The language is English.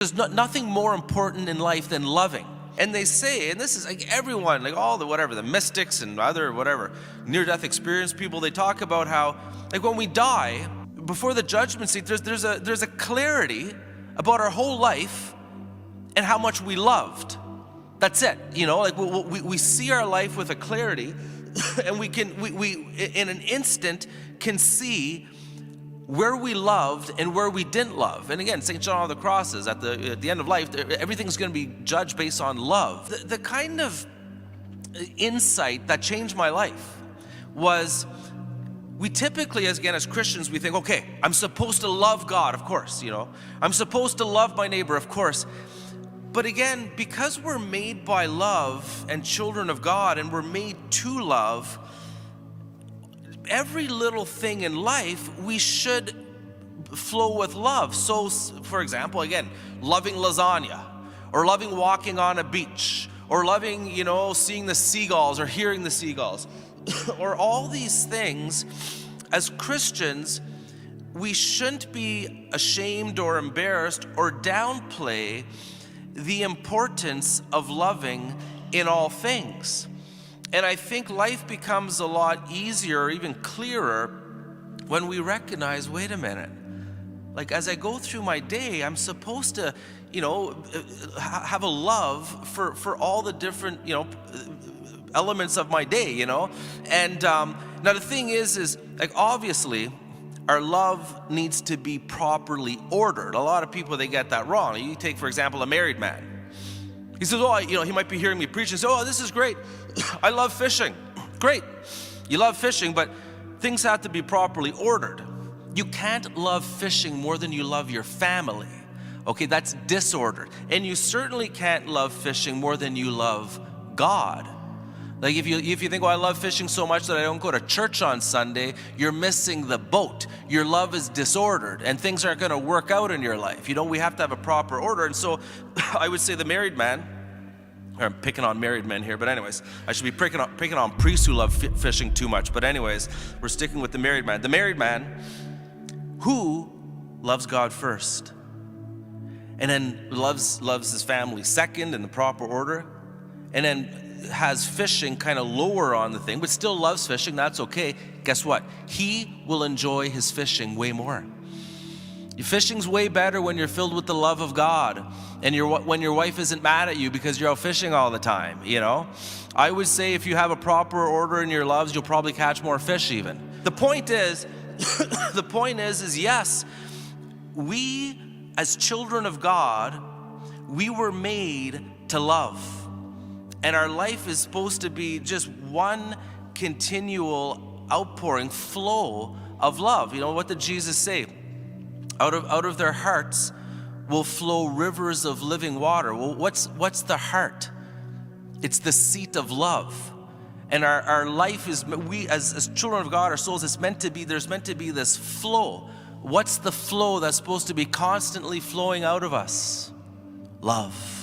There's nothing more important in life than loving. And they say, and this is like everyone, like all the mystics and other near-death experience people, they talk about how, like, when we die, before the judgment seat, there's a clarity about our whole life and how much we loved. That's it, like we see our life with a clarity, and we in an instant can see where we loved and where we didn't love. And again, St. John of the Cross says at the end of life, everything's going to be judged based on love. The kind of insight that changed my life was, we typically, as Christians, we think, okay, I'm supposed to love God, of course, I'm supposed to love my neighbor, of course. But again, because we're made by love and children of God, and we're made to love, every little thing in life, we should flow with love. So, for example, again, loving lasagna, or loving walking on a beach, or loving, seeing the seagulls or hearing the seagulls, or all these things. As Christians, we shouldn't be ashamed or embarrassed or downplay the importance of loving in all things. And I think life becomes a lot easier, or even clearer, when we recognize, wait a minute, like as I go through my day, I'm supposed to, have a love for all the different, elements of my day, And now the thing is like, obviously, our love needs to be properly ordered. A lot of people, they get that wrong. You take, for example, a married man. He says, he might be hearing me preach and say, this is great. I love fishing. Great. You love fishing, but things have to be properly ordered. You can't love fishing more than you love your family. Okay, that's disordered. And you certainly can't love fishing more than you love God. Like if you think, I love fishing so much that I don't go to church on Sunday, you're missing the boat. Your love is disordered, and things aren't going to work out in your life. We have to have a proper order. And so I would say the married man, or I'm picking on married men here, but anyways, I should be picking on priests who love fishing too much. But anyways, we're sticking with the married man. The married man who loves God first, and then loves his family second in the proper order, and then has fishing kind of lower on the thing, but still loves fishing, that's okay. Guess what? He will enjoy his fishing way more. Your fishing's way better when you're filled with the love of God, and when your wife isn't mad at you because you're out fishing all the time, I would say if you have a proper order in your loves, you'll probably catch more fish even. The point is, yes, we as children of God, we were made to love. And our life is supposed to be just one continual outpouring, flow of love. What did Jesus say? Out of their hearts will flow rivers of living water. Well, what's the heart? It's the seat of love. And our life is, we as children of God, our souls, there's meant to be this flow. What's the flow that's supposed to be constantly flowing out of us? Love.